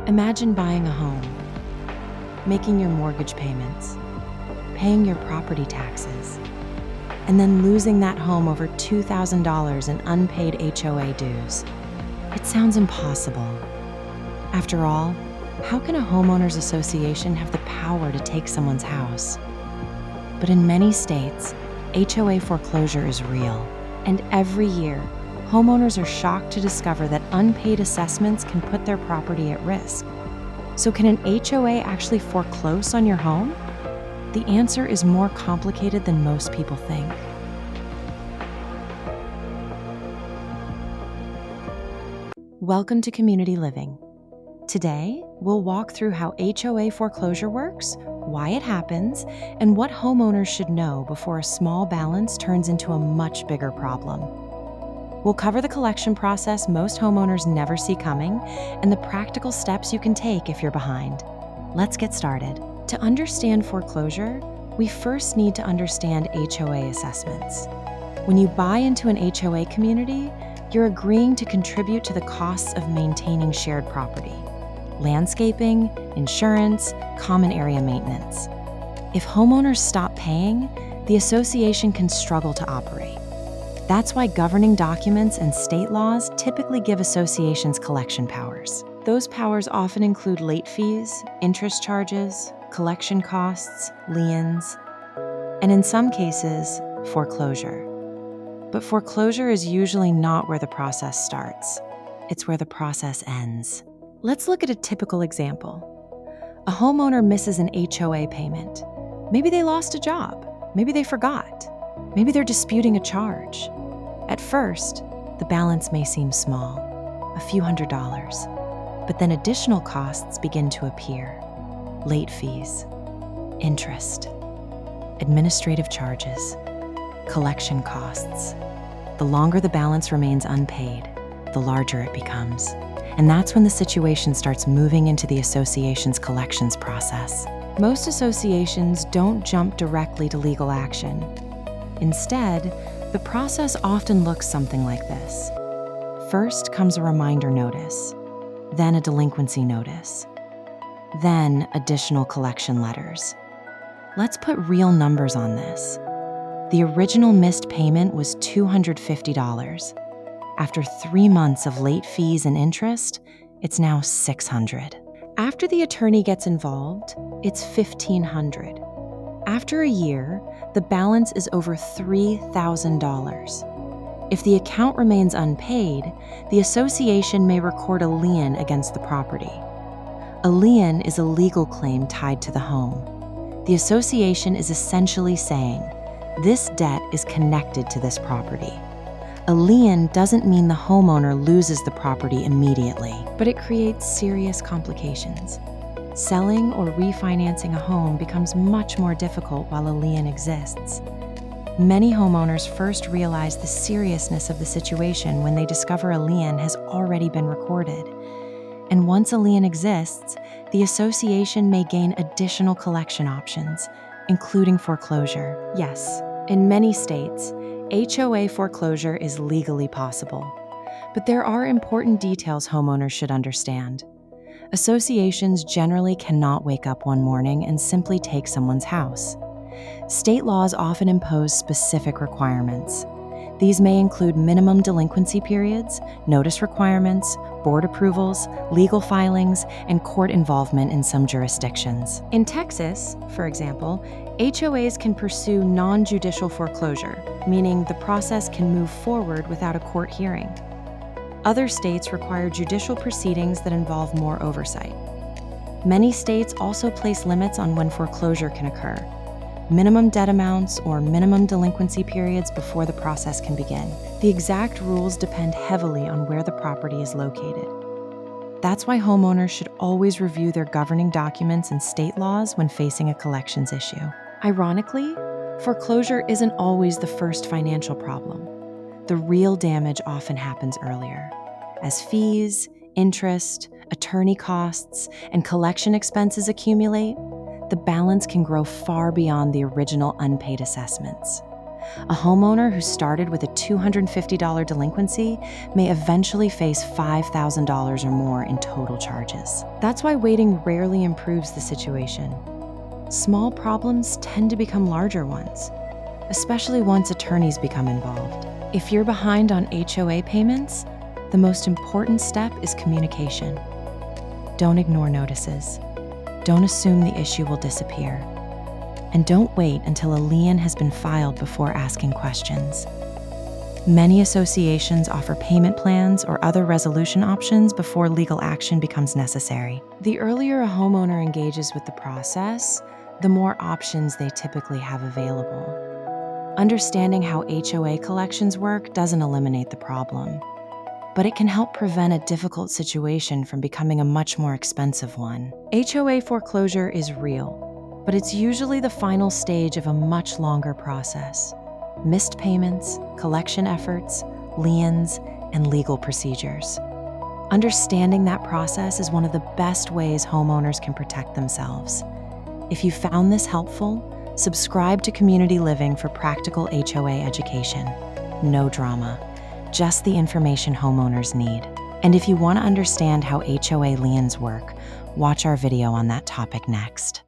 Imagine buying a home, making your mortgage payments, paying your property taxes, and then losing that home over $2,000 in unpaid HOA dues. It sounds impossible. After all, how can a homeowners association have the power to take someone's house? But in many states, HOA foreclosure is real, and every year, homeowners are shocked to discover that unpaid assessments can put their property at risk. So can an HOA actually foreclose on your home? The answer is more complicated than most people think. Welcome to Community Living. Today, we'll walk through how HOA foreclosure works, why it happens, and what homeowners should know before a small balance turns into a much bigger problem. We'll cover the collection process most homeowners never see coming and the practical steps you can take if you're behind. Let's get started. To understand foreclosure, we first need to understand HOA assessments. When you buy into an HOA community, you're agreeing to contribute to the costs of maintaining shared property, landscaping, insurance, common area maintenance. If homeowners stop paying, the association can struggle to operate. That's why governing documents and state laws typically give associations collection powers. Those powers often include late fees, interest charges, collection costs, liens, and in some cases, foreclosure. But foreclosure is usually not where the process starts. It's where the process ends. Let's look at a typical example. A homeowner misses an HOA payment. Maybe they lost a job. Maybe they forgot. Maybe they're disputing a charge. At first, the balance may seem small, a few $100s, but then additional costs begin to appear. Late fees, interest, administrative charges, collection costs. The longer the balance remains unpaid, the larger it becomes. And that's when the situation starts moving into the association's collections process. Most associations don't jump directly to legal action. Instead, the process often looks something like this. First comes a reminder notice, then a delinquency notice, then additional collection letters. Let's put real numbers on this. The original missed payment was $250. After 3 months of late fees and interest, it's now $600. After the attorney gets involved, it's $1,500. After a year, the balance is over $3,000. If the account remains unpaid, the association may record a lien against the property. A lien is a legal claim tied to the home. The association is essentially saying, this debt is connected to this property. A lien doesn't mean the homeowner loses the property immediately, but it creates serious complications. Selling or refinancing a home becomes much more difficult while a lien exists. Many homeowners first realize the seriousness of the situation when they discover a lien has already been recorded. And once a lien exists, the association may gain additional collection options, including foreclosure. Yes, in many states, HOA foreclosure is legally possible. But there are important details homeowners should understand. Associations generally cannot wake up one morning and simply take someone's house. State laws often impose specific requirements. These may include minimum delinquency periods, notice requirements, board approvals, legal filings, and court involvement in some jurisdictions. In Texas, for example, HOAs can pursue non-judicial foreclosure, meaning the process can move forward without a court hearing. Other states require judicial proceedings that involve more oversight. Many states also place limits on when foreclosure can occur, minimum debt amounts or minimum delinquency periods before the process can begin. The exact rules depend heavily on where the property is located. That's why homeowners should always review their governing documents and state laws when facing a collections issue. Ironically, foreclosure isn't always the first financial problem. The real damage often happens earlier. As fees, interest, attorney costs, and collection expenses accumulate, the balance can grow far beyond the original unpaid assessments. a homeowner who started with a $250 delinquency may eventually face $5,000 or more in total charges. That's why waiting rarely improves the situation. Small problems tend to become larger ones, especially once attorneys become involved. If you're behind on HOA payments, the most important step is communication. Don't ignore notices. Don't assume the issue will disappear. And don't wait until a lien has been filed before asking questions. Many associations offer payment plans or other resolution options before legal action becomes necessary. The earlier a homeowner engages with the process, the more options they typically have available. Understanding how HOA collections work doesn't eliminate the problem, but it can help prevent a difficult situation from becoming a much more expensive one. HOA foreclosure is real, but it's usually the final stage of a much longer process. Missed payments, collection efforts, liens, and legal procedures. Understanding that process is one of the best ways homeowners can protect themselves. If you found this helpful, subscribe to Community Living for practical HOA education. No drama, just the information homeowners need. And if you want to understand how HOA liens work, watch our video on that topic next.